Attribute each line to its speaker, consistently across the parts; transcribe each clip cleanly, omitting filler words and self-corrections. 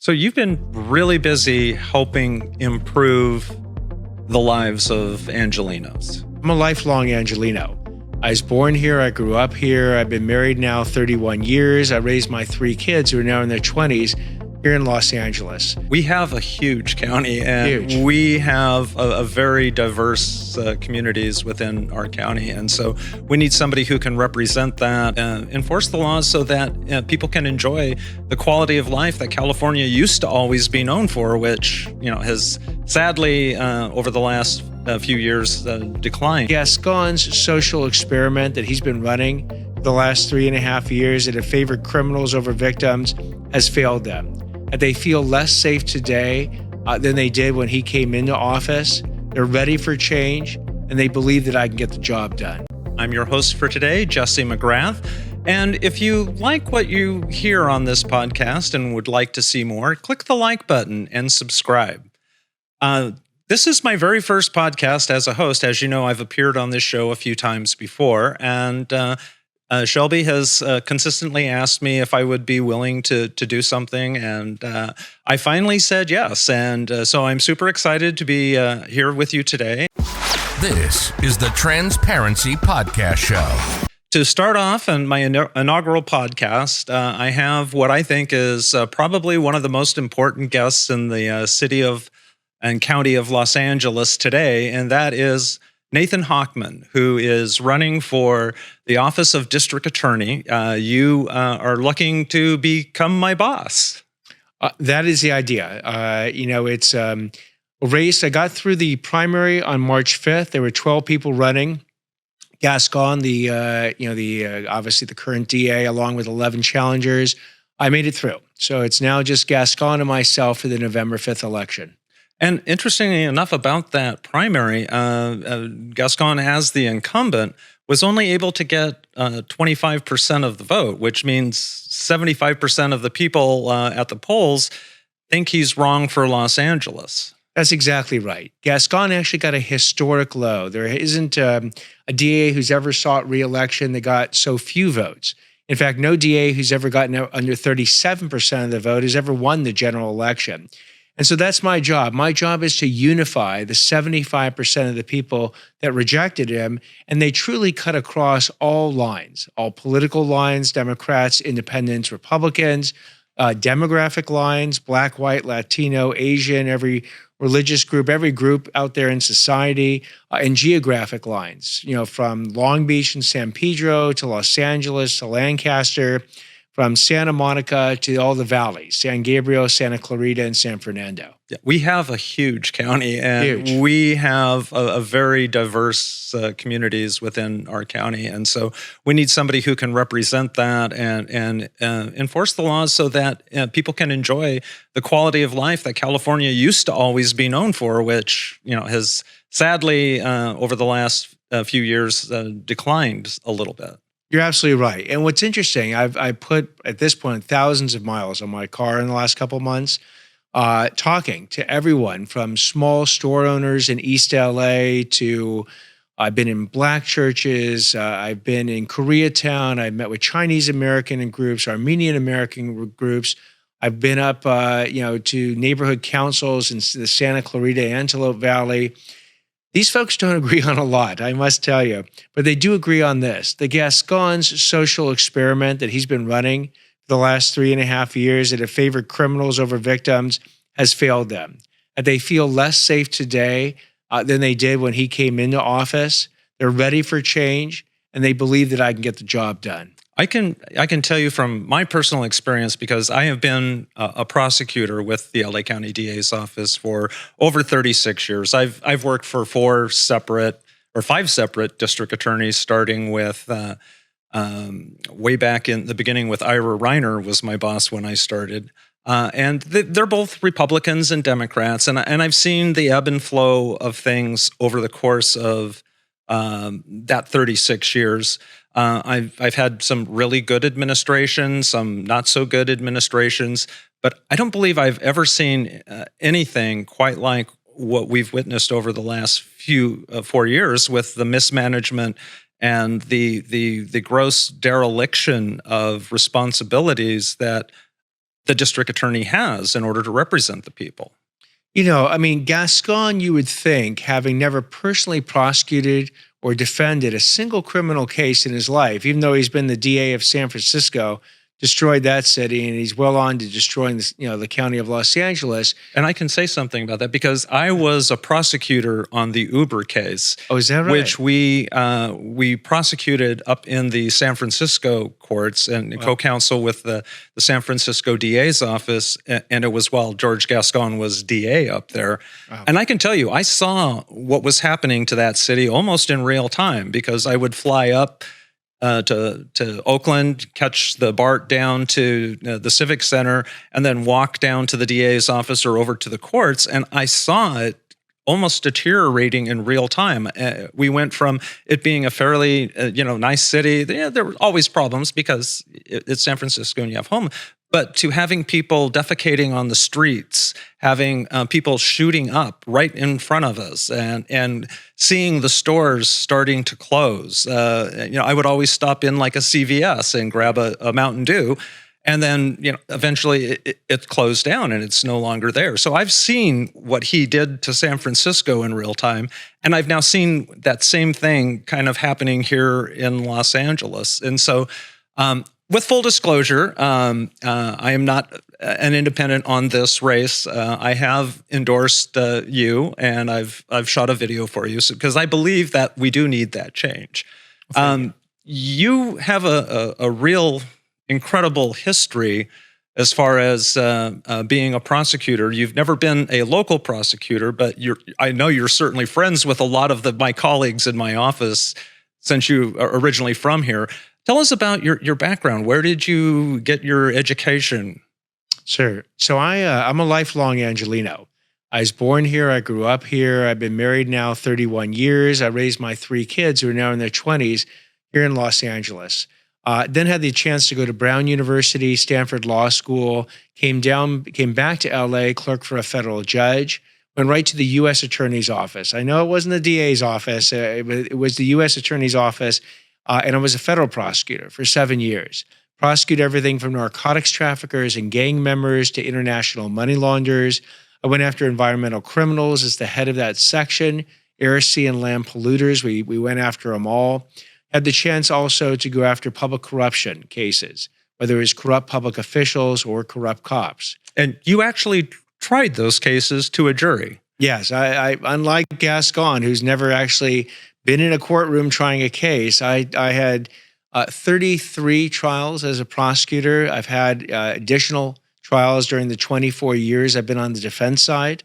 Speaker 1: So you've been really busy helping improve the lives of Angelenos.
Speaker 2: I'm a lifelong Angeleno. I was born here. I grew up here. I've been married now 31 years. I raised my 3 kids who are now in their 20s here in Los Angeles.
Speaker 1: We have a huge county, and we have a very diverse communities within our county. And so we need somebody who can represent that, enforce the laws so that people can enjoy the quality of life that California used to always be known for, which, has sadly over the last few years declined.
Speaker 2: Gascon's social experiment that he's been running the last 3.5 years that have favored criminals over victims has failed them. They feel less safe today than they did when he came into office. They're ready for change, and they believe that I can get the job done.
Speaker 1: I'm your host for today, Jessie McGrath. And if you like what you hear on this podcast and would like to see more, click the like button and subscribe. This is my very first podcast as a host. As you know, I've appeared on this show a few times before, and Shelby has consistently asked me if I would be willing to do something, and I finally said yes. And so I'm super excited to be here with you today.
Speaker 3: This is the Transparency Podcast Show.
Speaker 1: To start off on my inaugural podcast, I have what I think is probably one of the most important guests in the city of and county of Los Angeles today, and that is Nathan Hochman, who is running for the office of district attorney. You are looking to become my boss.
Speaker 2: That is the idea. It's a race. I got through the primary on March 5th. There were 12 people running. Gascon, obviously the current DA, along with 11 challengers. I made it through. So it's now just Gascon and myself for the November 5th election.
Speaker 1: And interestingly enough about that primary, Gascon, as the incumbent, was only able to get 25% of the vote, which means 75% of the people at the polls think he's wrong for Los Angeles.
Speaker 2: That's exactly right. Gascon actually got a historic low. There isn't a DA who's ever sought re-election that got so few votes. In fact, no DA who's ever gotten under 37% of the vote has ever won the general election. And so that's my job. My job is to unify the 75% of the people that rejected him, and they truly cut across all lines, all political lines, Democrats, Independents, Republicans, demographic lines, Black, white, Latino, Asian, every religious group, every group out there in society, and geographic lines, from Long Beach and San Pedro to Los Angeles to Lancaster, from Santa Monica to all the valleys, San Gabriel, Santa Clarita, and San Fernando.
Speaker 1: Yeah, we have a huge county, and we have a very diverse communities within our county. And so we need somebody who can represent that and enforce the laws so that people can enjoy the quality of life that California used to always be known for, which has sadly over the last few years declined a little bit.
Speaker 2: You're absolutely right. And what's interesting, I put, at this point, thousands of miles on my car in the last couple of months, talking to everyone from small store owners in East LA to I've been in Black churches, I've been in Koreatown, I've met with Chinese American groups, Armenian American groups. I've been up, to neighborhood councils in the Santa Clarita Antelope Valley. These folks don't agree on a lot, I must tell you, but they do agree on this. The Gascon's social experiment that he's been running for the last 3.5 years that have favored criminals over victims has failed them. They feel less safe today than they did when he came into office. They're ready for change, and they believe that I can get the job done.
Speaker 1: I can tell you from my personal experience, because I have been a prosecutor with the LA County DA's office for over 36 years. I've worked for 5 separate district attorneys, starting with way back in the beginning with Ira Reiner was my boss when I started. And they're both Republicans and Democrats, and I've seen the ebb and flow of things over the course of that 36 years. I've had some really good administrations, some not so good administrations, but I don't believe I've ever seen anything quite like what we've witnessed over the last 4 years with the mismanagement and the gross dereliction of responsibilities that the district attorney has in order to represent the people.
Speaker 2: I mean, Gascon, you would think, having never personally prosecuted or defended a single criminal case in his life, even though he's been the DA of San Francisco, destroyed that city, and he's well on to destroying the county of Los Angeles.
Speaker 1: And I can say something about that because I was a prosecutor on the Uber case.
Speaker 2: Oh, is that right?
Speaker 1: Which we prosecuted up in the San Francisco courts and co-counsel with the San Francisco DA's office, and it was while George Gascon was DA up there. Wow. And I can tell you, I saw what was happening to that city almost in real time because I would fly up to Oakland, catch the BART down to the Civic Center, and then walk down to the DA's office or over to the courts. And I saw it almost deteriorating in real time. We went from it being a fairly, nice city. There were always problems because it's San Francisco and you have home. But to having people defecating on the streets, having people shooting up right in front of us, and seeing the stores starting to close. I would always stop in like a CVS and grab a Mountain Dew, and then eventually it closed down and it's no longer there. So I've seen what he did to San Francisco in real time, and I've now seen that same thing kind of happening here in Los Angeles. And so. With full disclosure, I am not an independent on this race. I have endorsed you, and I've shot a video for you because I believe that we do need that change. You have a real incredible history as far as being a prosecutor. You've never been a local prosecutor, but I know you're certainly friends with a lot of my colleagues in my office since you are originally from here. Tell us about your background. Where did you get your education?
Speaker 2: Sure. So I'm a lifelong Angeleno. I was born here. I grew up here. I've been married now 31 years. I raised my 3 kids who are now in their 20s here in Los Angeles. Then had the chance to go to Brown University, Stanford Law School, came back to LA, clerked for a federal judge, went right to the U.S. Attorney's Office. I know it wasn't the DA's office. It was the U.S. Attorney's Office. And I was a federal prosecutor for 7 years. Prosecuted everything from narcotics traffickers and gang members to international money launderers. I went after environmental criminals as the head of that section, air, sea, and land polluters. We went after them all. Had the chance also to go after public corruption cases, whether it was corrupt public officials or corrupt cops.
Speaker 1: And you actually tried those cases to a jury.
Speaker 2: Yes, I unlike Gascon, who's never actually been in a courtroom trying a case. I had 33 trials as a prosecutor. I've had additional trials during the 24 years I've been on the defense side.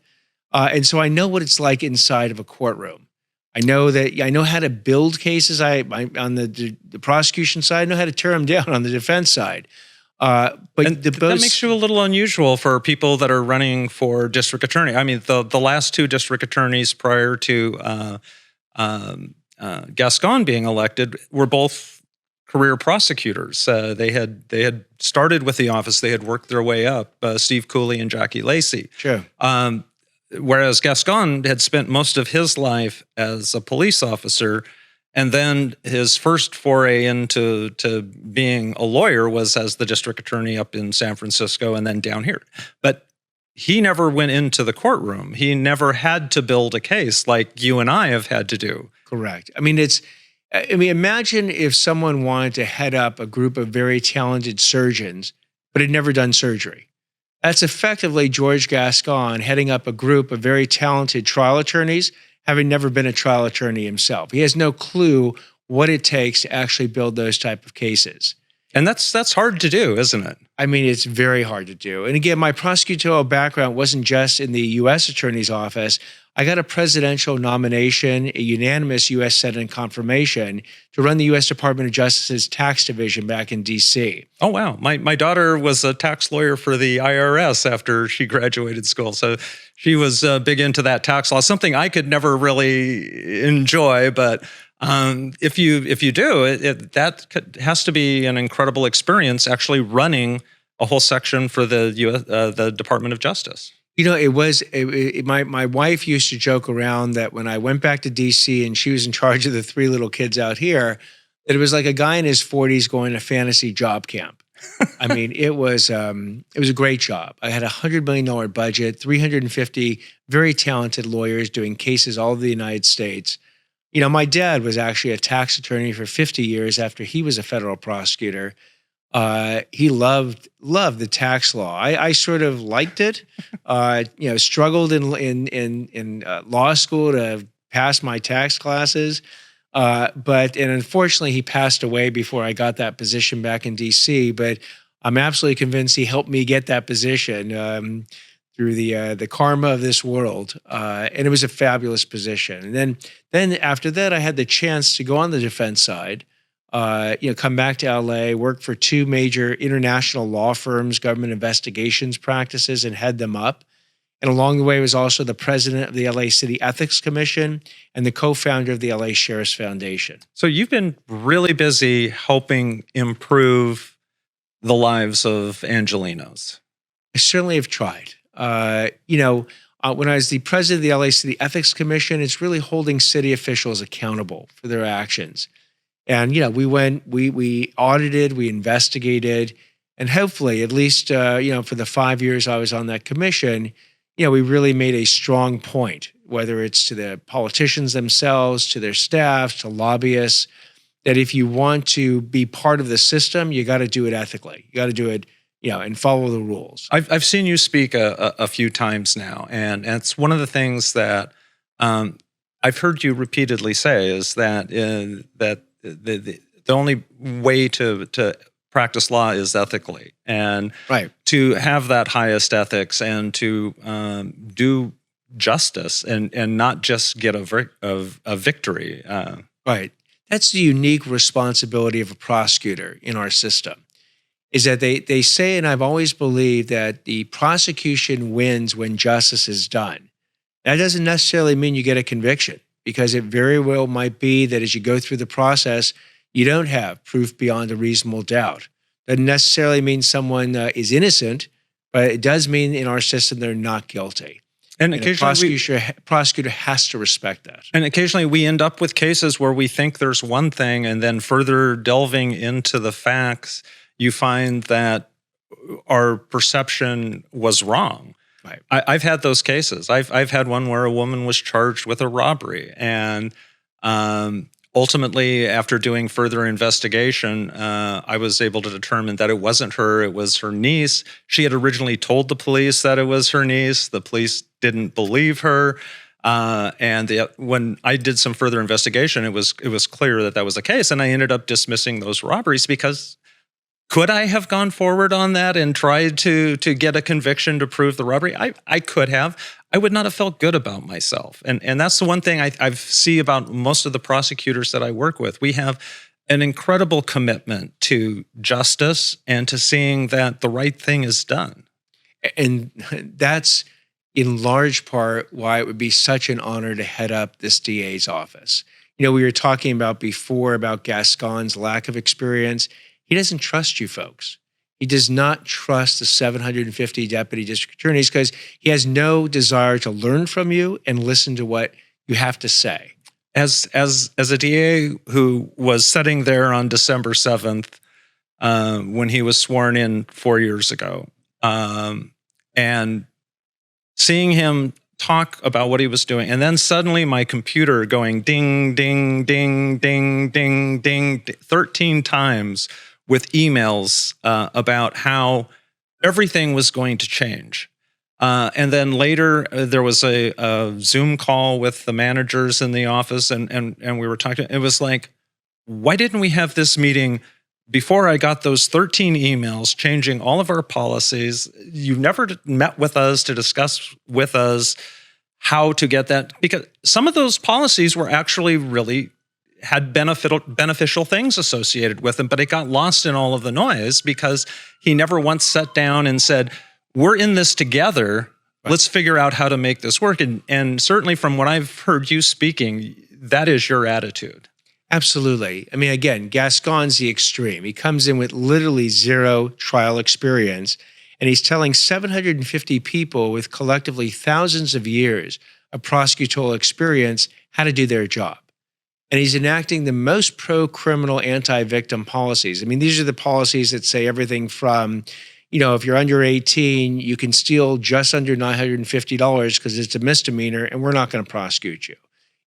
Speaker 2: And so I know what it's like inside of a courtroom. I know how to build cases. I on the prosecution side, I know how to tear them down on the defense side. But
Speaker 1: that makes you a little unusual for people that are running for district attorney. I mean, the last 2 district attorneys prior to Gascon being elected were both career prosecutors. They had started with the office. They had worked their way up. Steve Cooley and Jackie Lacey.
Speaker 2: Sure.
Speaker 1: Whereas Gascon had spent most of his life as a police officer, and then his first foray into being a lawyer was as the district attorney up in San Francisco and then down here. But he never went into the courtroom. He never had to build a case like you and I have had to do.
Speaker 2: Correct. I mean, imagine if someone wanted to head up a group of very talented surgeons, but had never done surgery. That's effectively George Gascon heading up a group of very talented trial attorneys, having never been a trial attorney himself. He has no clue what it takes to actually build those type of cases.
Speaker 1: And that's hard to do, isn't it?
Speaker 2: I mean, it's very hard to do. And again, my prosecutorial background wasn't just in the U.S. Attorney's Office. I got a presidential nomination, a unanimous U.S. Senate confirmation to run the U.S. Department of Justice's tax division back in D.C.
Speaker 1: Oh, wow. My daughter was a tax lawyer for the IRS after she graduated school. So she was big into that tax law, something I could never really enjoy, but if you do, that has to be an incredible experience actually running a whole section for the Department of Justice.
Speaker 2: You know, my wife used to joke around that when I went back to DC and she was in charge of the 3 little kids out here, that it was like a guy in his 40s going to fantasy job camp. I mean, it was a great job. I had a $100 million budget, 350 very talented lawyers doing cases all over the United States. You know, my dad was actually a tax attorney for 50 years after he was a federal prosecutor. He loved the tax law. I sort of liked it. Struggled in law school to pass my tax classes. But unfortunately, he passed away before I got that position back in D.C. But I'm absolutely convinced he helped me get that position through the karma of this world, and it was a fabulous position. And then after that, I had the chance to go on the defense side. Come back to LA, work for two major international law firms, government investigations practices, and head them up. And along the way was also the president of the LA City Ethics Commission and the co-founder of the LA Sheriff's Foundation.
Speaker 1: So you've been really busy helping improve the lives of Angelenos.
Speaker 2: I certainly have tried. When I was the president of the LA City Ethics Commission, it's really holding city officials accountable for their actions. And, we audited, we investigated, and hopefully, at least, for the 5 years I was on that commission, we really made a strong point, whether it's to the politicians themselves, to their staff, to lobbyists, that if you want to be part of the system, you got to do it ethically. You got to do it, and follow the rules.
Speaker 1: I've seen you speak a few times now, and it's one of the things that I've heard you repeatedly say is that the only way to practice law is ethically, and
Speaker 2: right.
Speaker 1: To have that highest ethics and to do justice and not just get a victory.
Speaker 2: Right. That's the unique responsibility of a prosecutor in our system, is that they say, and I've always believed, that the prosecution wins when justice is done. That doesn't necessarily mean you get a conviction, because it very well might be that as you go through the process, you don't have proof beyond a reasonable doubt. Doesn't necessarily mean someone is innocent, but it does mean in our system they're not guilty. And occasionally a prosecutor has to respect that.
Speaker 1: And occasionally we end up with cases where we think there's one thing, and then further delving into the facts, you find that our perception was wrong.
Speaker 2: Right.
Speaker 1: I've had those cases. I've had one where a woman was charged with a robbery, and ultimately, after doing further investigation, I was able to determine that it wasn't her, it was her niece. She had originally told the police that it was her niece. The police didn't believe her. When I did some further investigation, it was clear that was the case. And I ended up dismissing those robberies because could I have gone forward on that and tried to get a conviction to prove the robbery? I could have. I would not have felt good about myself. And that's the one thing I see about most of the prosecutors that I work with. We have an incredible commitment to justice and to seeing that the right thing is done.
Speaker 2: And that's in large part why it would be such an honor to head up this DA's office. We were talking about before about Gascon's lack of experience. He doesn't trust you folks. He does not trust the 750 deputy district attorneys because he has no desire to learn from you and listen to what you have to say.
Speaker 1: As a DA who was sitting there on December 7th when he was sworn in 4 years ago, and seeing him talk about what he was doing, and then suddenly my computer going ding, ding, ding, ding, ding, ding, 13 times with emails about how everything was going to change. And then later there was a Zoom call with the managers in the office, and we were talking. It was like, why didn't we have this meeting before I got those 13 emails changing all of our policies? You never met with us to discuss with us how to get that, because some of those policies were actually really had beneficial things associated with them, but it got lost in all of the noise because he never once sat down and said, we're in this together. Right. Let's figure out how to make this work. And certainly from what I've heard you speaking, that is your attitude.
Speaker 2: Absolutely. I mean, again, Gascon's the extreme. He comes in with literally zero trial experience, and he's telling 750 people with collectively thousands of years of prosecutorial experience how to do their job. And he's enacting the most pro-criminal anti-victim policies. I mean, these are the policies that say everything from, if you're under 18, you can steal just under $950 because it's a misdemeanor and we're not going to prosecute you.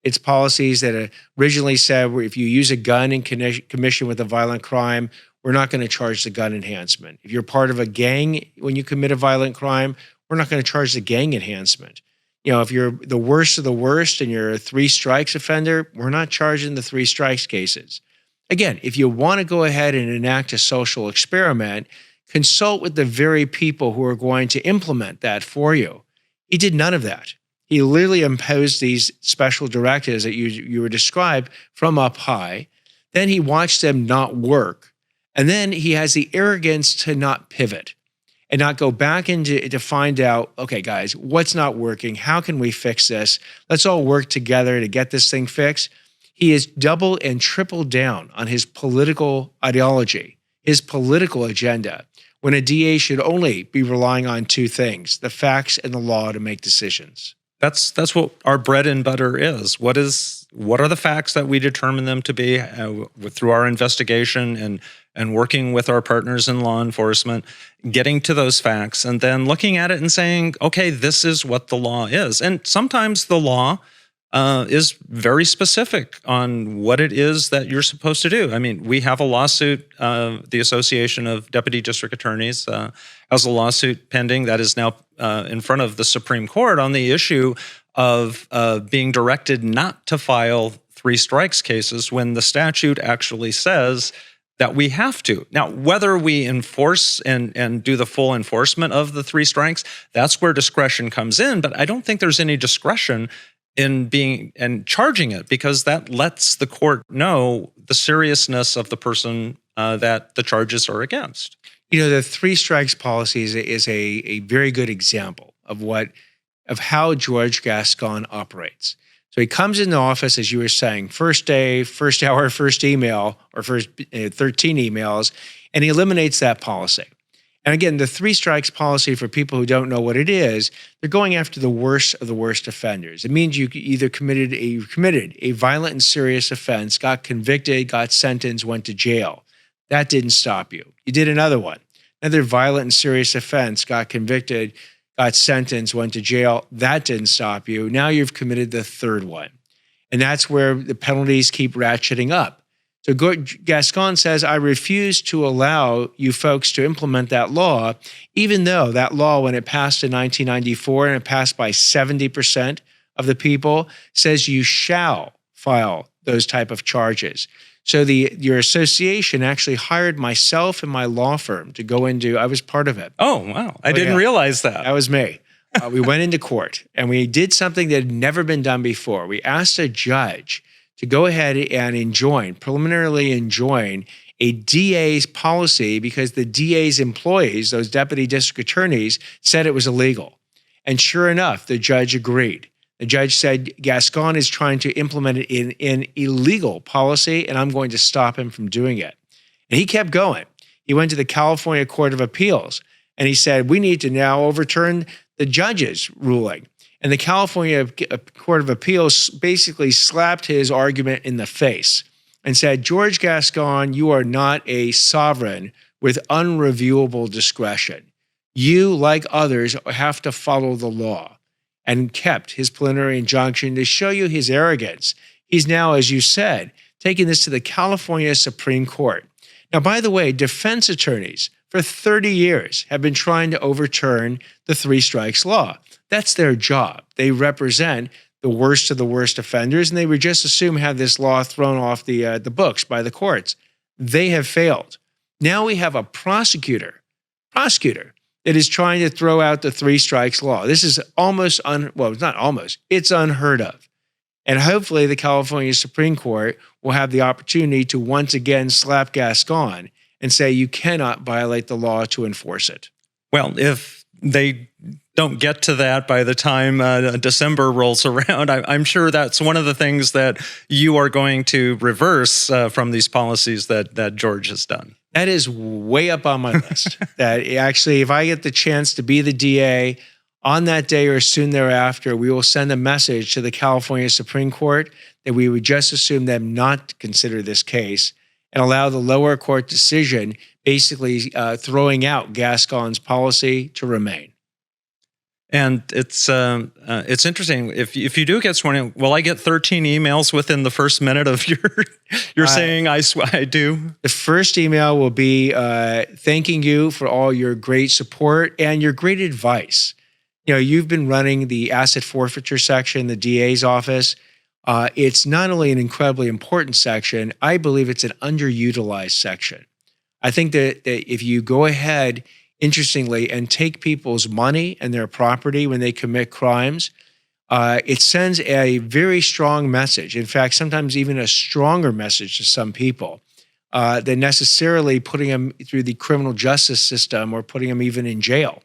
Speaker 2: It's policies that originally said if you use a gun in connection with a violent crime, we're not going to charge the gun enhancement. If you're part of a gang when you commit a violent crime, we're not going to charge the gang enhancement. If you're the worst of the worst and you're a 3 strikes offender, we're not charging the 3 strikes cases. Again, if you want to go ahead and enact a social experiment, consult with the very people who are going to implement that for you. He did none of that. He literally imposed these special directives that you were described from up high. Then he watched them not work. And then he has the arrogance to not pivot and not go back to find out, okay, guys, what's not working? How can we fix this? Let's all work together to get this thing fixed. He has doubled and tripled down on his political ideology, his political agenda, when a DA should only be relying on 2 things, the facts and the law to make decisions.
Speaker 1: That's what our bread and butter is. What are the facts that we determine them to be through our investigation and working with our partners in law enforcement, getting to those facts and then looking at it and saying, okay, this is what the law is. And sometimes the law is very specific on what it is that you're supposed to do. I mean, we have a lawsuit, the Association of Deputy District Attorneys has a lawsuit pending that is now in front of the Supreme Court on the issue of being directed not to file 3 strikes cases when the statute actually says that we have to. Now, whether we enforce and do the full enforcement of the 3 strikes, that's where discretion comes in. But I don't think there's any discretion in being and charging it, because that lets the court know the seriousness of the person that the charges are against.
Speaker 2: The 3 strikes policy is a very good example of how George Gascon operates. So he comes into office, as you were saying, first day, first hour, first email, or first 13 emails, and he eliminates that policy. And again, the 3 strikes policy, for people who don't know what it is, they're going after the worst of the worst offenders. It means you either committed a violent and serious offense, got convicted, got sentenced, went to jail. That didn't stop you. You did another one. Another violent and serious offense, got convicted, got sentenced, went to jail. That didn't stop you. Now you've committed the 3rd one. And that's where the penalties keep ratcheting up. So Gascon says, I refuse to allow you folks to implement that law, even though that law, when it passed in 1994 and it passed by 70% of the people, says you shall file those type of charges. So your association actually hired myself and my law firm to go into, I was part of it.
Speaker 1: Oh, wow. I didn't realize that.
Speaker 2: That was me. We went into court and we did something that had never been done before. We asked a judge to go ahead and preliminarily enjoin a DA's policy because the DA's employees, those deputy district attorneys, said it was illegal. And sure enough, the judge agreed. The judge said, Gascon is trying to implement it in an illegal policy, and I'm going to stop him from doing it. And he kept going. He went to the California Court of Appeals, and he said, we need to now overturn the judge's ruling. And the California Court of Appeals basically slapped his argument in the face and said, George Gascon, you are not a sovereign with unreviewable discretion. You, like others, have to follow the law. And kept his preliminary injunction to show you his arrogance. He's now, as you said, taking this to the California Supreme Court. Now, by the way, defense attorneys for 30 years have been trying to overturn the 3 strikes law. That's their job. They represent the worst of the worst offenders, and they would just assume have this law thrown off the books by the courts. They have failed. Now we have a prosecutor that is trying to throw out the 3 strikes law. This is it's unheard of. And hopefully the California Supreme Court will have the opportunity to once again slap Gascon and say you cannot violate the law to enforce it.
Speaker 1: Well, if they don't get to that by the time December rolls around, I'm sure that's one of the things that you are going to reverse from these policies that George has done.
Speaker 2: That is way up on my list. That actually, if I get the chance to be the DA, On that day or soon thereafter, we will send a message to the California Supreme Court that we would just assume them not to consider this case and allow the lower court decision basically throwing out Gascon's policy to remain.
Speaker 1: And it's interesting. If you do get sworn in, will I get 13 emails within the first minute of your saying I do?
Speaker 2: The first email will be thanking you for all your great support and your great advice. You've been running the asset forfeiture section, the DA's office. It's not only an incredibly important section, I believe it's an underutilized section. I think that if you go ahead, interestingly, and take people's money and their property when they commit crimes, it sends a very strong message. In fact, sometimes even a stronger message to some people than necessarily putting them through the criminal justice system or putting them even in jail.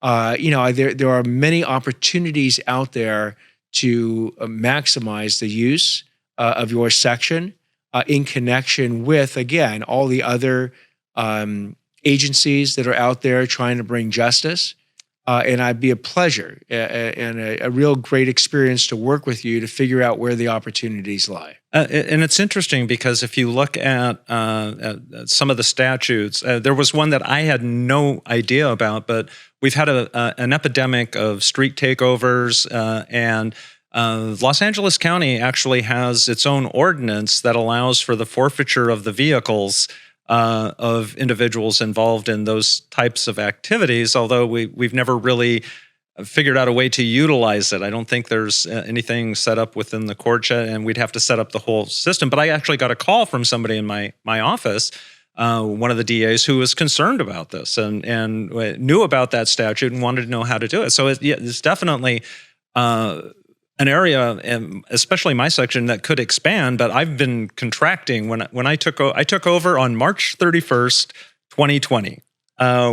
Speaker 2: There are many opportunities out there to maximize the use of your section in connection with, again, all the other agencies that are out there trying to bring justice. And I'd be a pleasure and a real great experience to work with you to figure out where the opportunities lie.
Speaker 1: And it's interesting because if you look at some of the statutes, there was one that I had no idea about, but we've had an epidemic of street takeovers, and Los Angeles County actually has its own ordinance that allows for the forfeiture of the vehicles of individuals involved in those types of activities, although we've never really figured out a way to utilize it. I don't think there's anything set up within the court yet, and we'd have to set up the whole system. But I actually got a call from somebody in my office, one of the DAs, who was concerned about this and knew about that statute and wanted to know how to do it. So it's definitely an area, and especially my section, that could expand, but I've been contracting. When I took over on March 31st, 2020,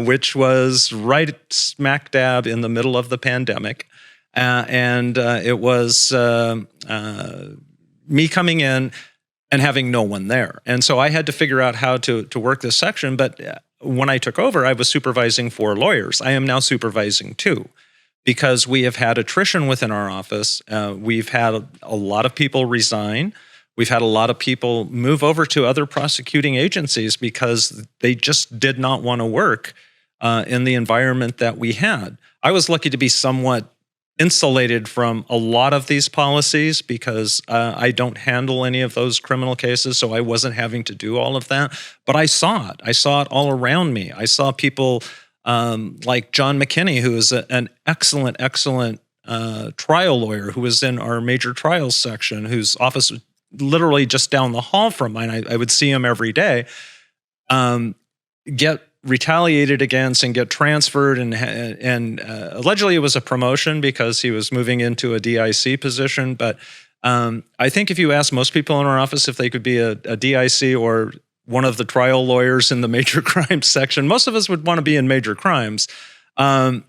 Speaker 1: which was right smack dab in the middle of the pandemic, and it was me coming in and having no one there, and so I had to figure out how to work this section. But when I took over, I was supervising 4 lawyers. I am now supervising 2. Because we have had attrition within our office. We've had a lot of people resign. We've had a lot of people move over to other prosecuting agencies because they just did not want to work in the environment that we had. I was lucky to be somewhat insulated from a lot of these policies because I don't handle any of those criminal cases, so I wasn't having to do all of that. But I saw it. I saw it all around me. I saw people like John McKinney, who is an excellent trial lawyer who was in our major trials section, whose office was literally just down the hall from mine. I would see him every day, get retaliated against and get transferred. And allegedly it was a promotion because he was moving into a DIC position. But I think if you ask most people in our office if they could be a DIC or one of the trial lawyers in the major crimes section, most of us would want to be in major crimes. And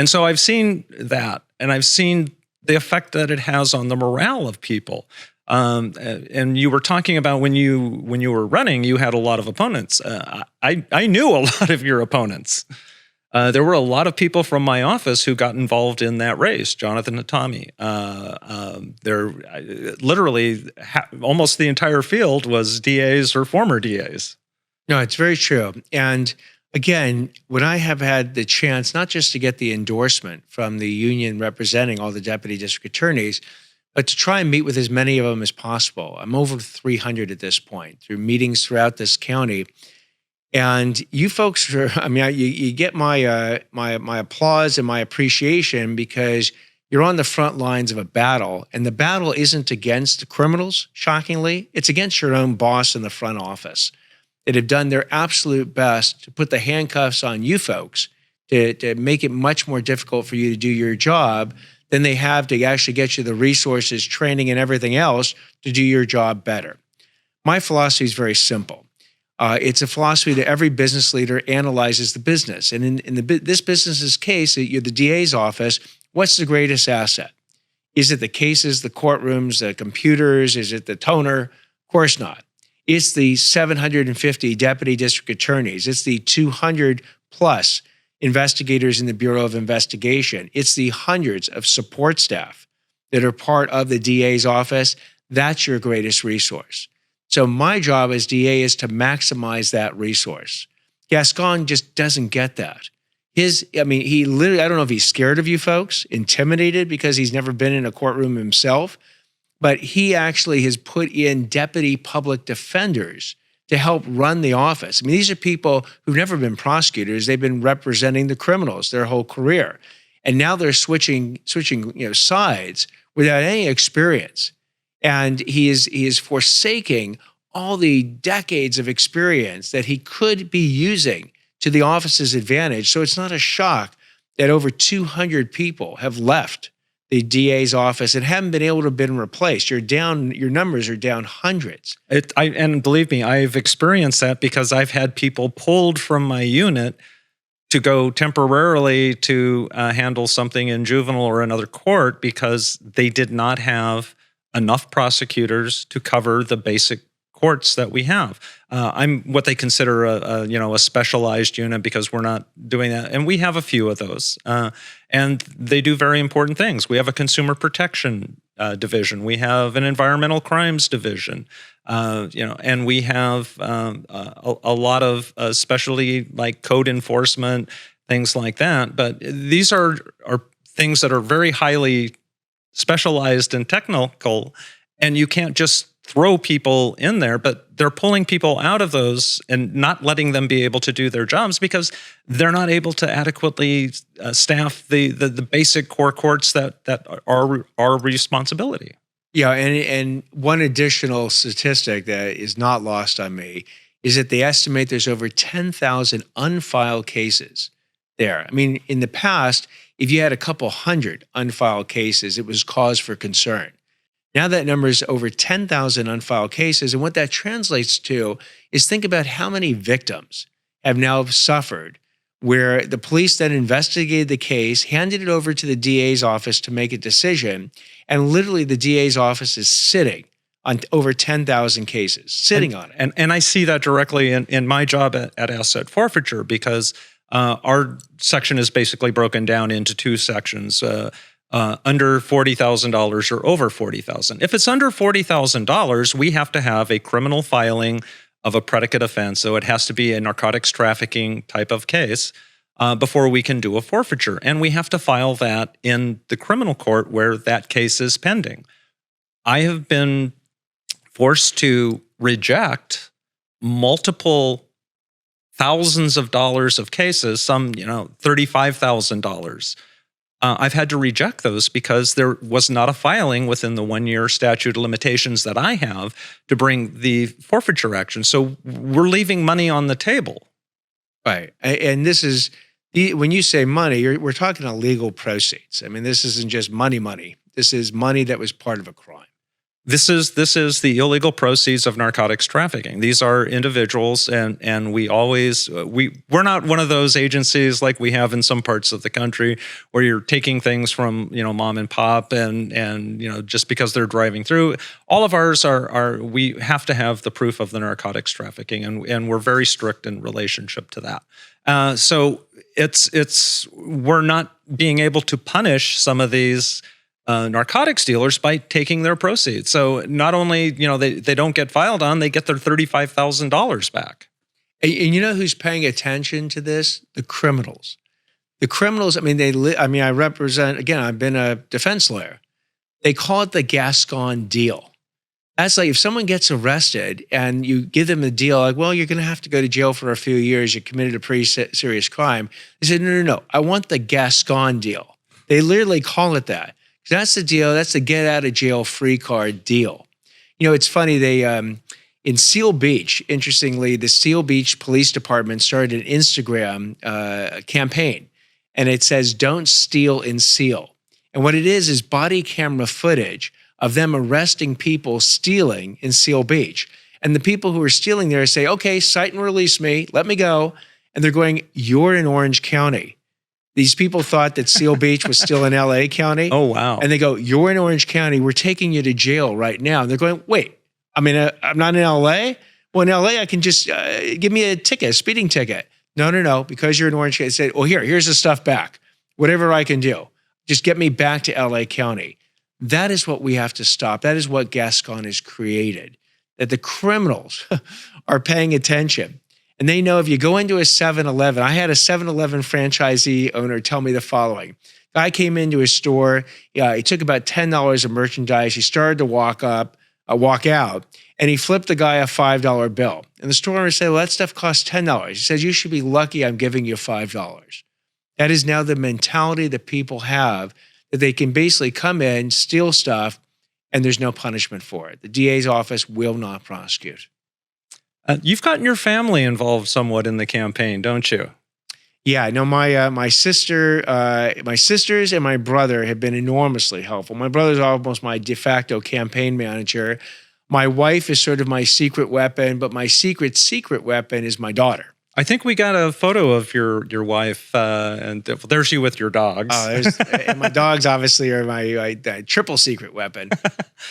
Speaker 1: so I've seen that, and I've seen the effect that it has on the morale of people. And you were talking about when you were running, you had a lot of opponents. I knew a lot of your opponents. There were a lot of people from my office who got involved in that race. Jonathan and Tommy. Literally almost the entire field was DAs or former DAs.
Speaker 2: No, it's very true. And again, when I have had the chance not just to get the endorsement from the union representing all the deputy district attorneys, but to try and meet with as many of them as possible. I'm over 300 at this point through meetings throughout this county. And you folks are, you get my my applause and my appreciation because you're on the front lines of a battle. And the battle isn't against the criminals, shockingly. It's against your own boss in the front office that have done their absolute best to put the handcuffs on you folks to make it much more difficult for you to do your job than they have to actually get you the resources, training, and everything else to do your job better. My philosophy is very simple. It's a philosophy that every business leader analyzes the business. And in this business's case, you're the DA's office, what's the greatest asset? Is it the cases, the courtrooms, the computers? Is it the toner? Of course not. It's the 750 deputy district attorneys. It's the 200 plus investigators in the Bureau of Investigation. It's the hundreds of support staff that are part of the DA's office. That's your greatest resource. So my job as DA is to maximize that resource. Gascon just doesn't get that. He literally, I don't know if he's scared of you folks, intimidated because he's never been in a courtroom himself, but he actually has put in deputy public defenders to help run the office. I mean, these are people who've never been prosecutors. They've been representing the criminals their whole career. And now they're switching sides without any experience. And he is forsaking all the decades of experience that he could be using to the office's advantage. So it's not a shock that over 200 people have left the DA's office and haven't been able to been replaced. Your numbers are down hundreds.
Speaker 1: And believe me, I've experienced that because I've had people pulled from my unit to go temporarily to handle something in juvenile or another court because they did not have enough prosecutors to cover the basic courts that we have. I'm what they consider a specialized unit because we're not doing that, and we have a few of those, and they do very important things. We have a consumer protection division, we have an environmental crimes division, and we have a lot of specialty like code enforcement, things like that. But these are things that are very highly specialized and technical, and you can't just throw people in there, but they're pulling people out of those and not letting them be able to do their jobs because they're not able to adequately staff the basic core courts that are our responsibility.
Speaker 2: Yeah, and one additional statistic that is not lost on me is that they estimate there's over 10,000 unfiled cases there. I mean, in the past, if you had a couple hundred unfiled cases, it was cause for concern. Now that number is over 10,000 unfiled cases. And what that translates to is think about how many victims have now suffered where the police then investigated the case, handed it over to the DA's office to make a decision. And literally the DA's office is sitting on over 10,000 cases, sitting on it.
Speaker 1: And I see that directly in my job at asset forfeiture because our section is basically broken down into two sections. Under $40,000 or over $40,000. If it's under $40,000, we have to have a criminal filing of a predicate offense. So it has to be a narcotics trafficking type of case before we can do a forfeiture. And we have to file that in the criminal court where that case is pending. I have been forced to reject multiple thousands of dollars of cases, some, $35,000. I've had to reject those because there was not a filing within the 1-year statute of limitations that I have to bring the forfeiture action. So we're leaving money on the table.
Speaker 2: Right. And this is, when you say money, we're talking illegal proceeds. I mean, this isn't just money. This is money that was part of a crime.
Speaker 1: This is the illegal proceeds of narcotics trafficking. These are individuals, and we're not one of those agencies like we have in some parts of the country where you're taking things from mom and pop and just because they're driving through. All of ours are we have to have the proof of the narcotics trafficking, and we're very strict in relationship to that. So we're not being able to punish some of these narcotics dealers by taking their proceeds. So not only, they don't get filed on, they get their $35,000 back.
Speaker 2: And you know who's paying attention to this? The criminals. The criminals, I represent, again, I've been a defense lawyer. They call it the Gascon deal. That's like if someone gets arrested and you give them a deal, like, well, you're going to have to go to jail for a few years. You committed a pretty serious crime. They said, no. I want the Gascon deal. They literally call it that. That's the deal. That's the get out of jail free card deal. It's funny. They in Seal Beach, interestingly, the Seal Beach Police Department started an Instagram campaign, and it says "Don't steal in Seal." And what it is body camera footage of them arresting people stealing in Seal Beach. And the people who are stealing there say, "Okay, cite and release me. Let me go." And they're going, "You're in Orange County." These people thought that Seal Beach was still in LA County.
Speaker 1: Oh, wow.
Speaker 2: And they go, "You're in Orange County. We're taking you to jail right now." And they're going, "Wait, I'm not in LA? Well, in LA, I can just give me a ticket, a speeding ticket." No. Because you're in Orange County, say, well, here's the stuff back. Whatever I can do, just get me back to LA County. That is what we have to stop. That is what Gascon has created, that the criminals are paying attention. And they know if you go into a 7-Eleven, I had a 7-Eleven franchisee owner tell me the following. Guy came into his store. He took about $10 of merchandise. He started to walk out, and he flipped the guy a $5 bill. And the store owner said, well, that stuff costs $10. He says, you should be lucky I'm giving you $5. That is now the mentality that people have, that they can basically come in, steal stuff, and there's no punishment for it. The DA's office will not prosecute.
Speaker 1: You've gotten your family involved somewhat in the campaign, don't you?
Speaker 2: Yeah, I know my sisters and my brother have been enormously helpful. My brother's almost my de facto campaign manager. My wife is sort of my secret weapon, but my secret weapon is my daughter.
Speaker 1: I think we got a photo of your wife, and there's you with your dogs.
Speaker 2: And my dogs obviously are my triple secret weapon.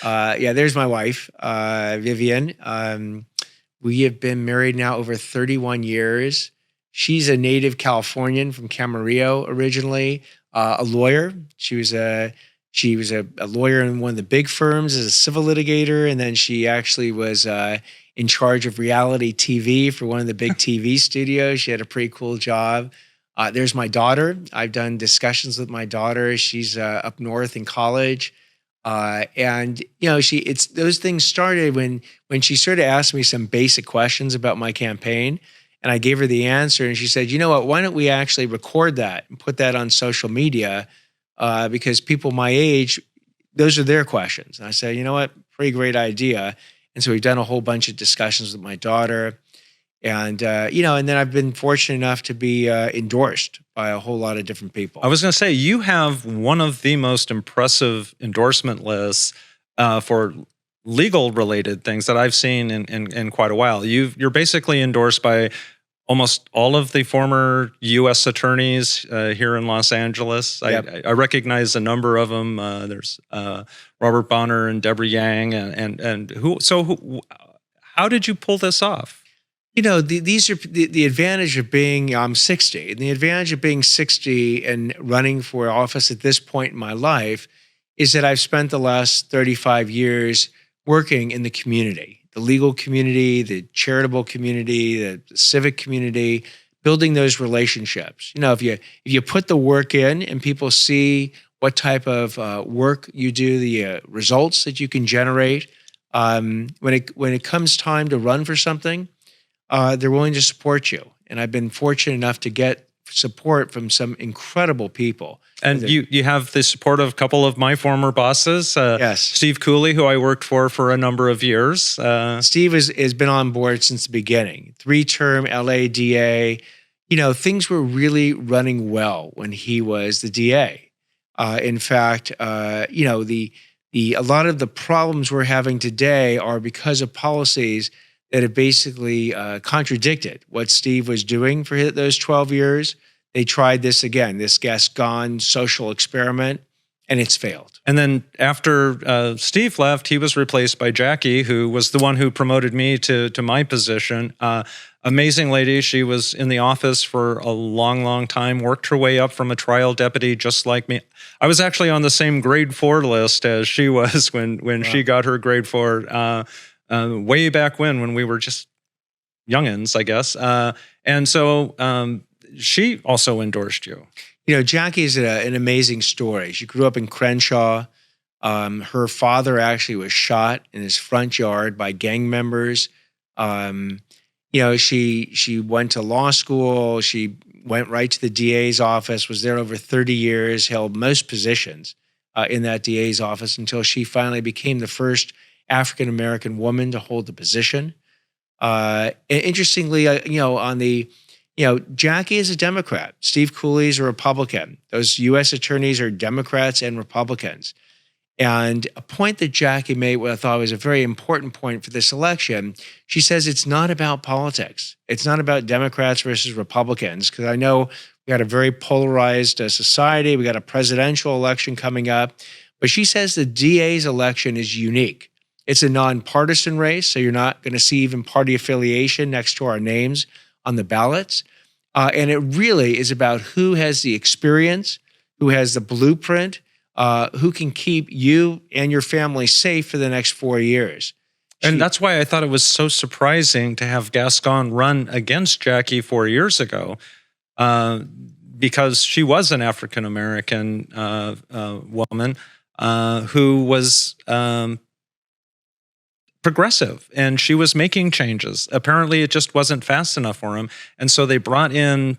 Speaker 2: There's my wife, Vivian. We have been married now over 31 years. She's a native Californian from Camarillo originally, a lawyer. She was a lawyer in one of the big firms as a civil litigator, and then she actually was in charge of reality TV for one of the big TV studios. She had a pretty cool job. There's my daughter. I've done discussions with my daughter. She's up north in college. And those things started when she sort of asked me some basic questions about my campaign, and I gave her the answer, and she said, you know what, why don't we actually record that and put that on social media? Because people my age, those are their questions. And I said, you know what, pretty great idea. And so we've done a whole bunch of discussions with my daughter. And, and then I've been fortunate enough to be endorsed by a whole lot of different people.
Speaker 1: I was going to say, you have one of the most impressive endorsement lists for legal-related things that I've seen in quite a while. You're basically endorsed by almost all of the former U.S. attorneys here in Los Angeles.
Speaker 2: Yep.
Speaker 1: I recognize a number of them. There's Robert Bonner and Deborah Yang, and who. So, how did you pull this off?
Speaker 2: These are the advantage of being, I'm 60, and the advantage of being 60 and running for office at this point in my life is that I've spent the last 35 years working in the community, the legal community, the charitable community, the civic community, building those relationships. If you put the work in and people see what type of work you do, the results that you can generate, when it comes time to run for something, they're willing to support you. And I've been fortunate enough to get support from some incredible people.
Speaker 1: And you have the support of a couple of my former bosses.
Speaker 2: Yes.
Speaker 1: Steve Cooley, who I worked for a number of years.
Speaker 2: Steve has been on board since the beginning. 3-term LA DA. Things were really running well when he was the DA. In fact, a lot of the problems we're having today are because of policies that have basically contradicted what Steve was doing for those 12 years. They tried this Gascon social experiment, and it's failed.
Speaker 1: And then after Steve left, he was replaced by Jackie, who was the one who promoted me to my position. Amazing lady. She was in the office for a long, long time, worked her way up from a trial deputy just like me. I was actually on the same grade 4 list as she was when she got her grade 4. Way back when we were just youngins, I guess. And so she also endorsed you.
Speaker 2: Jackie's an amazing story. She grew up in Crenshaw. Her father actually was shot in his front yard by gang members. She went to law school. She went right to the DA's office, was there over 30 years, held most positions in that DA's office until she finally became the first African-American woman to hold the position. Interestingly, Jackie is a Democrat. Steve Cooley's a Republican. Those U.S. attorneys are Democrats and Republicans. And a point that Jackie made, what I thought was a very important point for this election, she says it's not about politics. It's not about Democrats versus Republicans, because I know we got a very polarized society. We got a presidential election coming up. But she says the DA's election is unique. It's a nonpartisan race, so you're not going to see even party affiliation next to our names on the ballots. And it really is about who has the experience, who has the blueprint, who can keep you and your family safe for the next 4 years.
Speaker 1: And that's why I thought it was so surprising to have Gascon run against Jackie 4 years ago, because she was an African-American woman who was progressive, and she was making changes. Apparently, it just wasn't fast enough for him. And so they brought in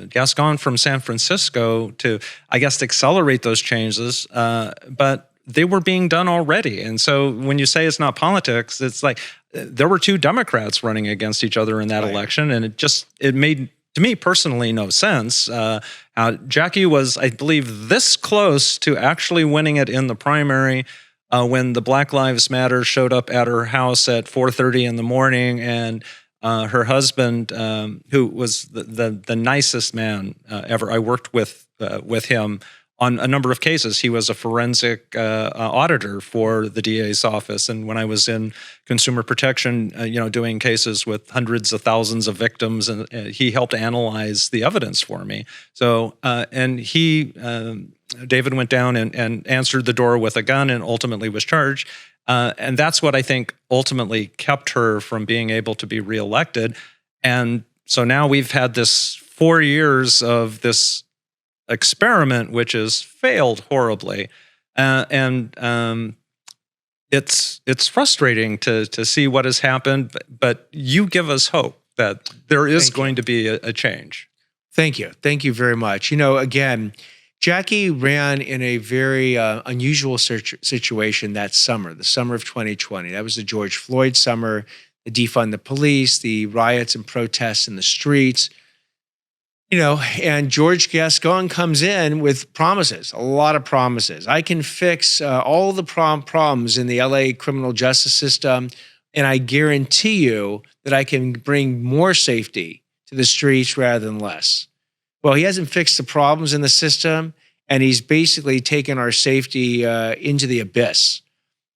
Speaker 1: Gascon from San Francisco to, I guess, accelerate those changes. But they were being done already. And so when you say it's not politics, it's like there were two Democrats running against each other in that election. And it made, to me personally, no sense. Jackie was, I believe, this close to actually winning it in the primary when the Black Lives Matter showed up at her house at 4:30 in the morning, and her husband, who was the nicest man ever. I worked with him on a number of cases. He was a forensic auditor for the DA's office, and when I was in consumer protection, doing cases with hundreds of thousands of victims, and he helped analyze the evidence for me. So, and he, David, went down and answered the door with a gun, and ultimately was charged. And that's what I think ultimately kept her from being able to be reelected. And so now we've had this 4 years of this experiment, which has failed horribly. And it's frustrating to see what has happened, but you give us hope that there is going to be a change.
Speaker 2: Thank you. Thank you very much. Again, Jackie ran in a very unusual situation that summer, the summer of 2020. That was the George Floyd summer, the defund the police, the riots and protests in the streets. And George Gascon comes in with promises, a lot of promises. I can fix all the problems in the LA criminal justice system, and I guarantee you that I can bring more safety to the streets rather than less. Well, he hasn't fixed the problems in the system, and he's basically taken our safety into the abyss.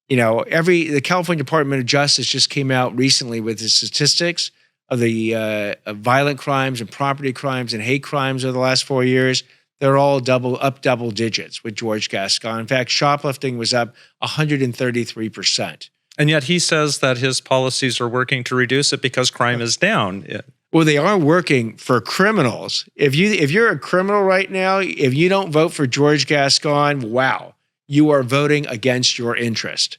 Speaker 2: The California Department of Justice just came out recently with the statistics of the violent crimes and property crimes and hate crimes over the last 4 years. They're all double digits with George Gascon. In fact, shoplifting was up 133%.
Speaker 1: And yet he says that his policies are working to reduce it because crime is down. Yeah.
Speaker 2: Well, they are working for criminals. If you're a criminal right now, if you don't vote for George Gascon, wow, you are voting against your interest.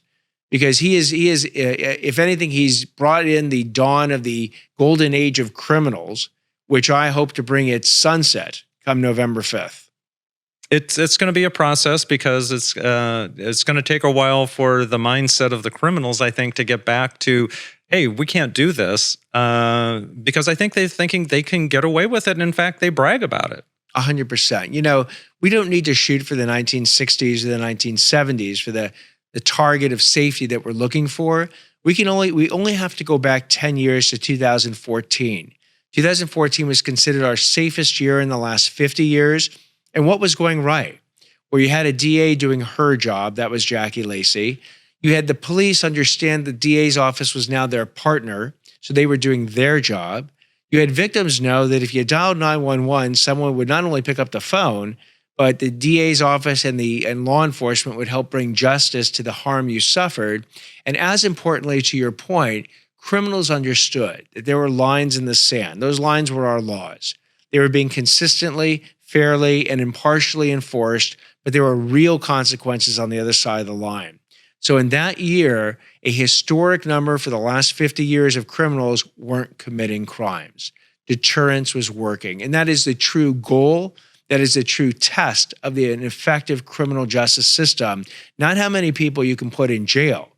Speaker 2: Because he is, if anything, he's brought in the dawn of the golden age of criminals, which I hope to bring its sunset come November 5th.
Speaker 1: It's going to be a process because it's going to take a while for the mindset of the criminals, I think, to get back to, hey, we can't do this, because I think they're thinking they can get away with it. And in fact, they brag about it.
Speaker 2: 100%. We don't need to shoot for the 1960s or the 1970s for the target of safety that we're looking for. We only have to go back 10 years to 2014. 2014 was considered our safest year in the last 50 years. And what was going right? Well, you had a DA doing her job. That was Jackie Lacey. You had the police understand the DA's office was now their partner, so they were doing their job. You had victims know that if you dialed 911, someone would not only pick up the phone, but the DA's office and law enforcement would help bring justice to the harm you suffered. And as importantly, to your point, criminals understood that there were lines in the sand. Those lines were our laws. They were being consistently, fairly, and impartially enforced, but there were real consequences on the other side of the line. So in that year, a historic number for the last 50 years of criminals weren't committing crimes. Deterrence was working. And that is the true goal. That is a true test of an effective criminal justice system. Not how many people you can put in jail.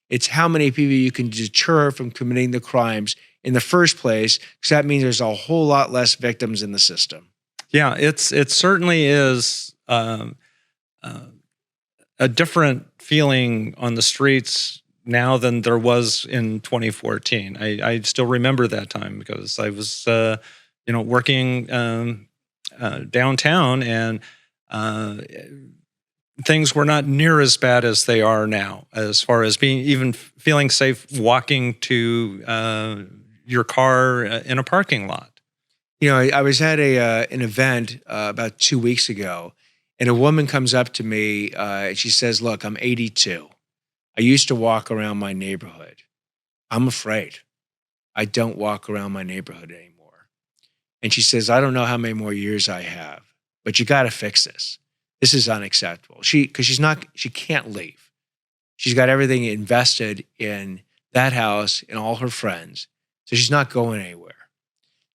Speaker 2: It's how many people you can deter from committing the crimes in the first place, because that means there's a whole lot less victims in the system.
Speaker 1: Yeah, it certainly is a different feeling on the streets now than there was in 2014. I still remember that time because I was working downtown, and things were not near as bad as they are now, as far as even feeling safe walking to your car in a parking lot.
Speaker 2: I was at an event about 2 weeks ago, and a woman comes up to me and she says, "Look, I'm 82. I used to walk around my neighborhood. I'm afraid. I don't walk around my neighborhood anymore." And she says, "I don't know how many more years I have, but you got to fix this. This is unacceptable." Because she can't leave. She's got everything invested in that house and all her friends. So she's not going anywhere.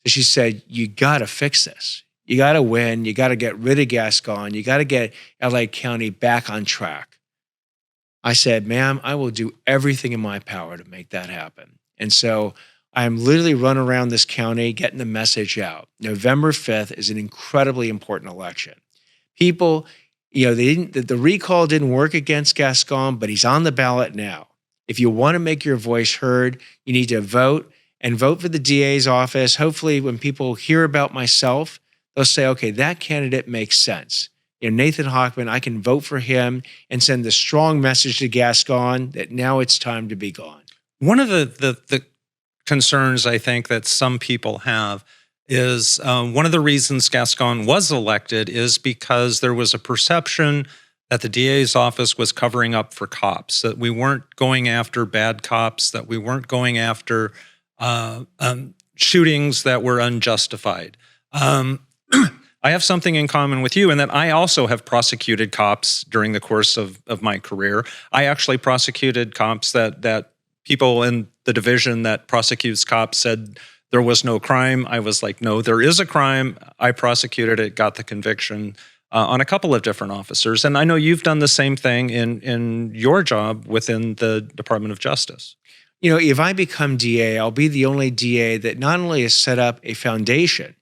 Speaker 2: So she said, "You got to fix this. You got to win. You got to get rid of Gascon. You got to get LA County back on track." I said, "Ma'am, I will do everything in my power to make that happen." And so I'm literally running around this county getting the message out. November 5th is an incredibly important election. People, the recall didn't work against Gascon, but he's on the ballot now. If you want to make your voice heard, you need to vote and vote for the DA's office. Hopefully, when people hear about myself, they'll say, "Okay, that candidate makes sense. Nathan Hochman, I can vote for him and send the strong message to Gascon that now it's time to be gone."
Speaker 1: One of the concerns I think that some people have is one of the reasons Gascon was elected is because there was a perception that the DA's office was covering up for cops, that we weren't going after bad cops, that we weren't going after shootings that were unjustified. I have something in common with you in that I also have prosecuted cops during the course of my career. I actually prosecuted cops that people in the division that prosecutes cops said there was no crime. I was like, "No, there is a crime." I prosecuted it, got the conviction on a couple of different officers. And I know you've done the same thing in your job within the Department of Justice.
Speaker 2: If I become DA, I'll be the only DA that not only has set up a foundation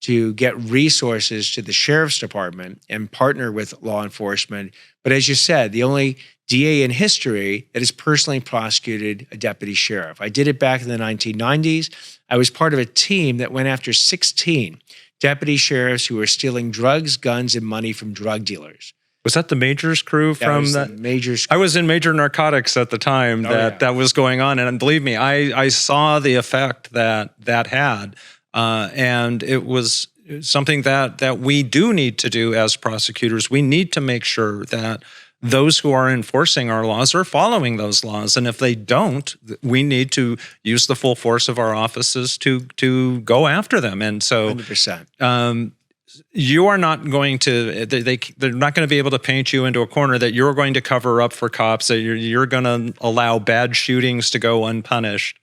Speaker 2: to get resources to the sheriff's department and partner with law enforcement, but as you said, the only DA in history that has personally prosecuted a deputy sheriff. I did it back in the 1990s. I was part of a team that went after 16 deputy sheriffs who were stealing drugs, guns, and money from drug dealers.
Speaker 1: Was that the Majors crew from that?
Speaker 2: Majors.
Speaker 1: I was in Major Narcotics at the time that was going on. And believe me, I saw the effect that had. And it was something that we do need to do as prosecutors. We need to make sure that those who are enforcing our laws are following those laws. And if they don't, we need to use the full force of our offices to go after them. And so
Speaker 2: 100%.
Speaker 1: You are not going to, they're not going to be able to paint you into a corner that you're going to cover up for cops, that you're going to allow bad shootings to go unpunished.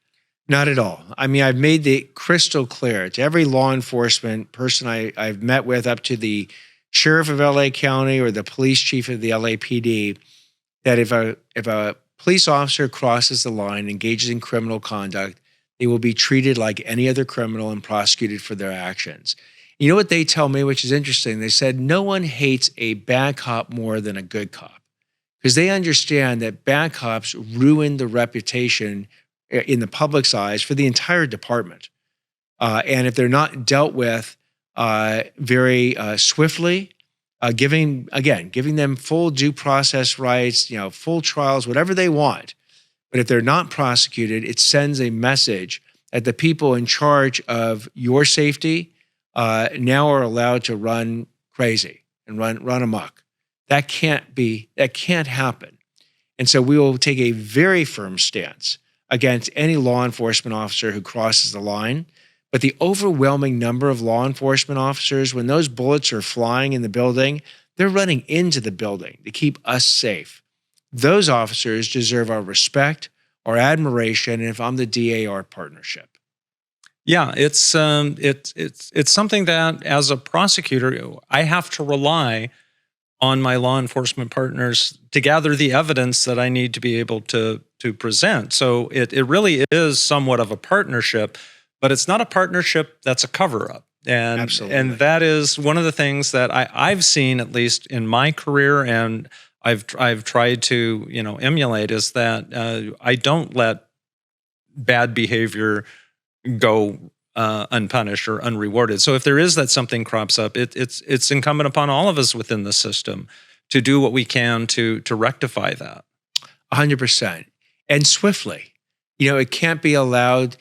Speaker 2: Not at all. I mean, I've made it crystal clear to every law enforcement person I've met with, up to the sheriff of LA County or the police chief of the LAPD, that if a police officer crosses the line, engages in criminal conduct, they will be treated like any other criminal and prosecuted for their actions. You know what they tell me, which is interesting? They said no one hates a bad cop more than a good cop, because they understand that bad cops ruin the reputation in the public's eyes for the entire department. And if they're not dealt with very swiftly, giving them full due process rights, full trials, whatever they want. But if they're not prosecuted, it sends a message that the people in charge of your safety now are allowed to run crazy and run amok. That can't happen. And so we will take a very firm stance against any law enforcement officer who crosses the line. But the overwhelming number of law enforcement officers, when those bullets are flying in the building, they're running into the building to keep us safe. Those officers deserve our respect, our admiration, and if I'm the DA, our partnership.
Speaker 1: Yeah, it's something that as a prosecutor, I have to rely on my law enforcement partners to gather the evidence that I need to be able to present. So it really is somewhat of a partnership, but it's not a partnership that's a cover-up. And
Speaker 2: Absolutely.
Speaker 1: And that is one of the things that I've seen, at least in my career, and I've tried to emulate, is that I don't let bad behavior go unpunished or unrewarded. So if there is that something crops up, it's incumbent upon all of us within the system to do what we can to rectify that.
Speaker 2: 100%. And swiftly. It can't be allowed.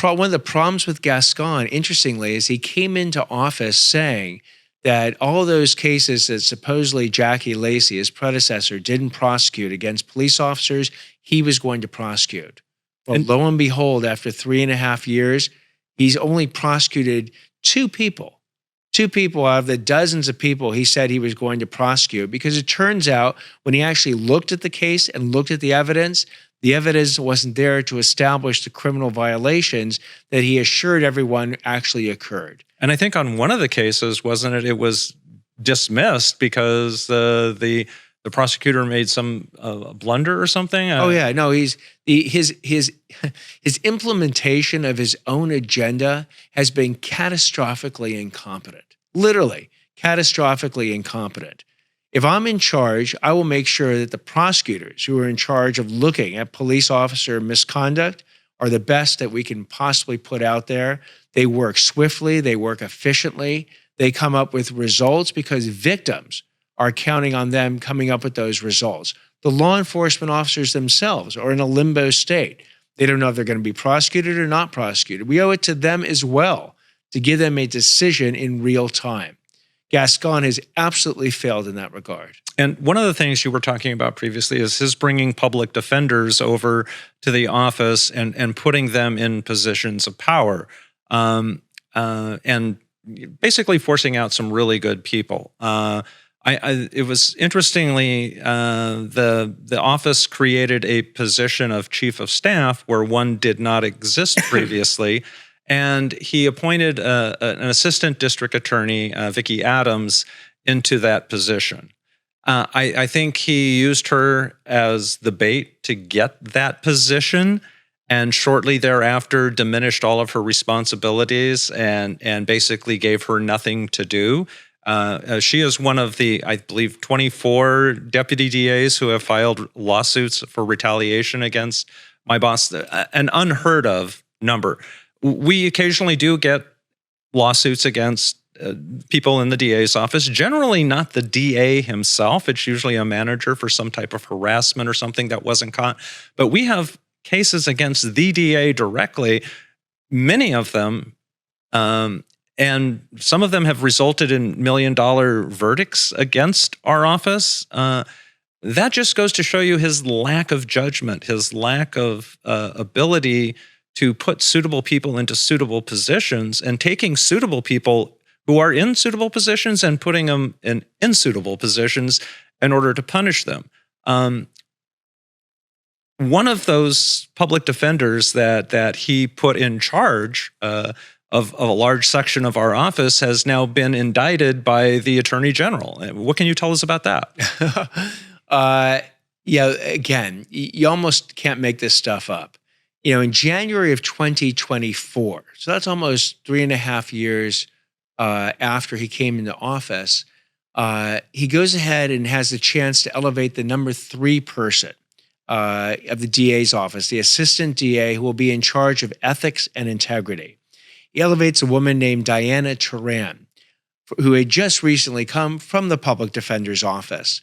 Speaker 2: One of the problems with Gascon, interestingly, is he came into office saying that all those cases that supposedly Jackie Lacey, his predecessor, didn't prosecute against police officers, he was going to prosecute. Well, lo and behold, after 3.5 years, he's only prosecuted two people out of the dozens of people he said he was going to prosecute, because it turns out when he actually looked at the case and looked at the evidence wasn't there to establish the criminal violations that he assured everyone actually occurred.
Speaker 1: And I think on one of the cases, wasn't it, it was dismissed because the prosecutor made some blunder or something?
Speaker 2: Oh yeah, no, his implementation of his own agenda has been catastrophically incompetent. Literally, catastrophically incompetent. If I'm in charge, I will make sure that the prosecutors who are in charge of looking at police officer misconduct are the best that we can possibly put out there. They work swiftly, they work efficiently, they come up with results because victims are counting on them coming up with those results. The law enforcement officers themselves are in a limbo state. They don't know if they're going to be prosecuted or not prosecuted. We owe it to them as well to give them a decision in real time. Gascon has absolutely failed in that regard.
Speaker 1: And one of the things you were talking about previously is his bringing public defenders over to the office and putting them in positions of power, and basically forcing out some really good people. It was interestingly, the office created a position of chief of staff where one did not exist previously. And he appointed an assistant district attorney, Vicki Adams, into that position. I think he used her as the bait to get that position, and shortly thereafter diminished all of her responsibilities and basically gave her nothing to do. She is one of the, I believe, 24 deputy DAs who have filed lawsuits for retaliation against my boss, an unheard of number. We occasionally do get lawsuits against people in the DA's office, generally not the DA himself. It's usually a manager for some type of harassment or something that wasn't caught. But we have cases against the DA directly, many of them, and some of them have resulted in $1 million verdicts against our office. That just goes to show you his lack of judgment, his lack of ability to put suitable people into suitable positions, and taking suitable people who are in suitable positions and putting them in unsuitable positions in order to punish them. One of those public defenders that he put in charge of a large section of our office has now been indicted by the Attorney General. What can you tell us about that?
Speaker 2: Yeah, again, you almost can't make this stuff up. You know, in January of 2024, so that's almost 3.5 years after he came into office, he goes ahead and has the chance to elevate the number 3 person of the DA's office, the assistant DA, who will be in charge of ethics and integrity. He elevates a woman named Diana Turan, who had just recently come from the public defender's office.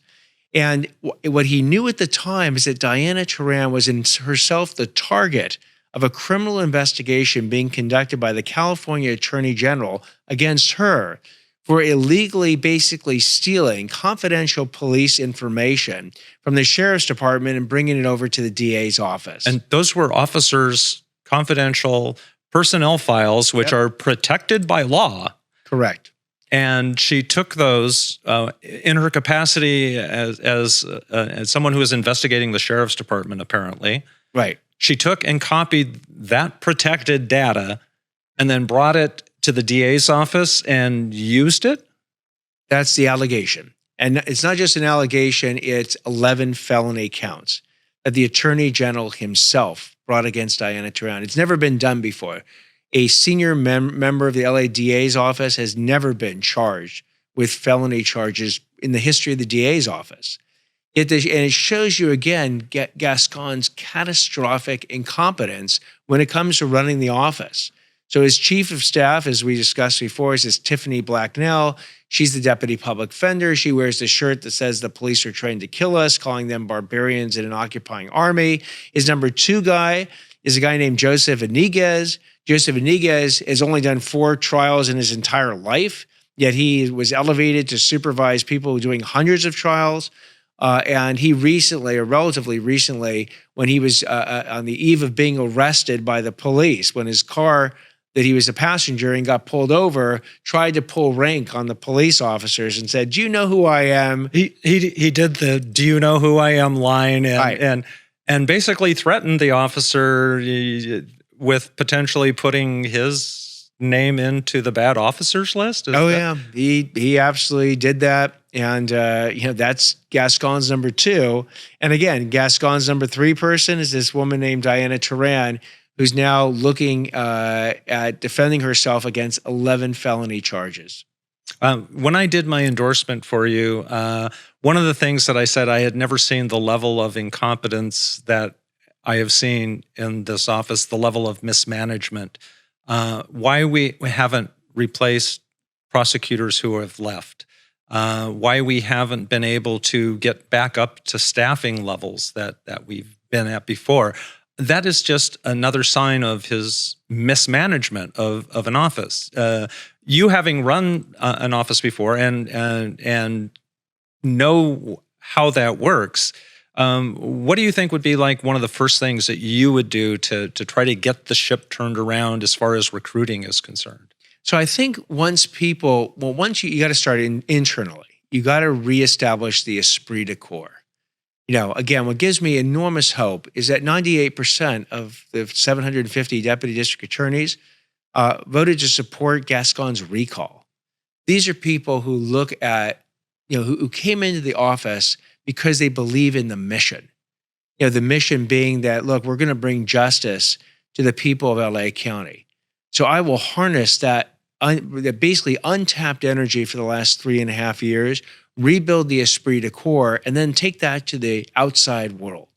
Speaker 2: And what he knew at the time is that Diana Turan was in herself the target of a criminal investigation being conducted by the California Attorney General against her for illegally basically stealing confidential police information from the sheriff's department and bringing it over to the DA's office.
Speaker 1: And those were officers' confidential personnel files, which are protected by law.
Speaker 2: Correct.
Speaker 1: And she took those in her capacity as someone who was investigating the sheriff's department, apparently.
Speaker 2: Right.
Speaker 1: She took and copied that protected data and then brought it to the DA's office and used it?
Speaker 2: That's the allegation. And it's not just an allegation, it's 11 felony counts that the Attorney General himself brought against Diana Turan. It's never been done before. A senior member of the LA DA's office has never been charged with felony charges in the history of the DA's office. And it shows you, again, Gascon's catastrophic incompetence when it comes to running the office. So his chief of staff, as we discussed before, is Tiffany Blacknell. She's the deputy public defender. She wears the shirt that says the police are trained to kill us, calling them barbarians in an occupying army. His number 2 guy is a guy named Joseph Iniguez. Joseph Iniguez has only done 4 trials in his entire life, yet he was elevated to supervise people doing hundreds of trials. And he recently, or relatively recently, when he was on the eve of being arrested by the police, when his car that he was a passenger in got pulled over, tried to pull rank on the police officers and said, "Do you know who I am?"
Speaker 1: He did the "Do you know who I am" line, and basically threatened the officer with potentially putting his name into the bad officers list.
Speaker 2: He absolutely did that. And, that's Gascon's number 2. And again, Gascon's number 3 person is this woman named Diana Turan, who's now looking at defending herself against 11 felony charges.
Speaker 1: When I did my endorsement for you, one of the things that I said, I had never seen the level of incompetence that I have seen in this office, the level of mismanagement. Why we haven't replaced prosecutors who have left. Why we haven't been able to get back up to staffing levels that we've been at before. That is just another sign of his mismanagement of an office. You having run an office before and know how that works, what do you think would be like one of the first things that you would do to try to get the ship turned around as far as recruiting is concerned?
Speaker 2: So I think once you got to start internally. You got to reestablish the esprit de corps. Again, what gives me enormous hope is that 98% of the 750 deputy district attorneys voted to support Gascon's recall. These are people who look at, who came into the office because they believe in the mission. The mission being that, look, we're going to bring justice to the people of LA County. So I will harness that basically untapped energy for the last 3.5 years, rebuild the esprit de corps, and then take that to the outside world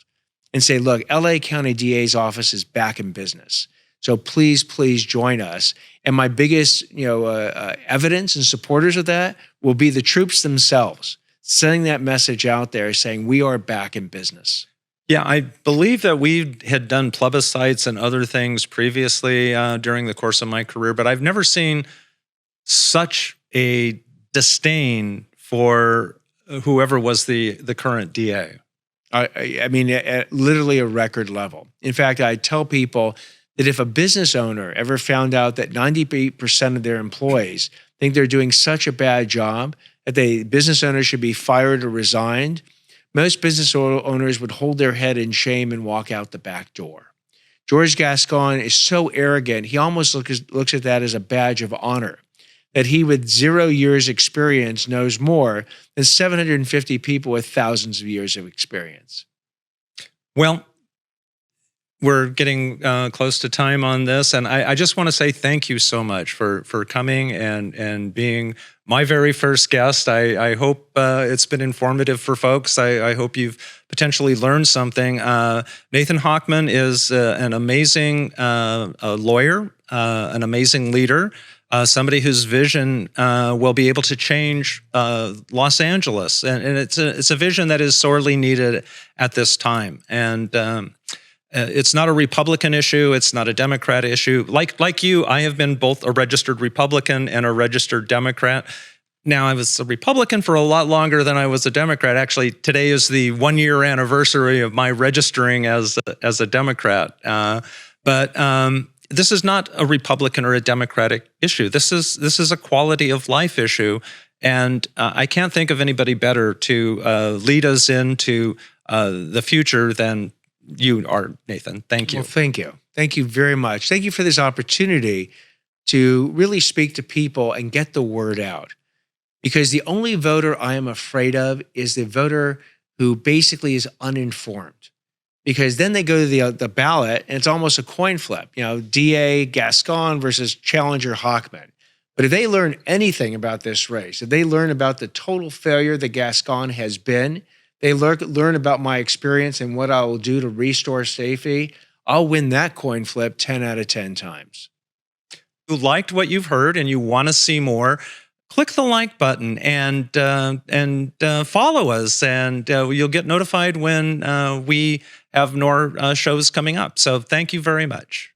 Speaker 2: and say, look, LA County DA's office is back in business. So please join us. And my biggest, evidence and supporters of that will be the troops themselves, sending that message out there saying we are back in business.
Speaker 1: Yeah, I believe that we had done plebiscites and other things previously during the course of my career, but I've never seen such a disdain for whoever was the current DA.
Speaker 2: I mean, at literally a record level. In fact, I tell people that if a business owner ever found out that 98% of their employees think they're doing such a bad job that the business owner should be fired or resigned, most business owners would hold their head in shame and walk out the back door. George Gascon is so arrogant, he almost looks at that as a badge of honor, that he with 0 years experience knows more than 750 people with thousands of years of experience.
Speaker 1: Well, we're getting close to time on this, and I just want to say thank you so much for coming and being my very first guest. I hope it's been informative for folks. I hope you've potentially learned something. Nathan Hochman is an amazing lawyer, an amazing leader, somebody whose vision will be able to change Los Angeles, and it's a vision that is sorely needed at this time. And it's not a Republican issue. It's not a Democrat issue. Like you, I have been both a registered Republican and a registered Democrat. Now, I was a Republican for a lot longer than I was a Democrat. Actually, today is the 1-year anniversary of my registering as a Democrat. But this is not a Republican or a Democratic issue. This is a quality of life issue. And I can't think of anybody better to lead us into the future than you are, Nathan. Thank you.
Speaker 2: Well, thank you. Thank you very much. Thank you for this opportunity to really speak to people and get the word out. Because the only voter I am afraid of is the voter who basically is uninformed. Because then they go to the ballot and it's almost a coin flip. DA Gascon versus Challenger Hochman. But if they learn anything about this race, if they learn about the total failure that Gascon has been, they learn about my experience and what I will do to restore safety, I'll win that coin flip 10 out of 10 times.
Speaker 1: You liked what you've heard and you want to see more, click the like button and follow us, and you'll get notified when we have more shows coming up. So thank you very much.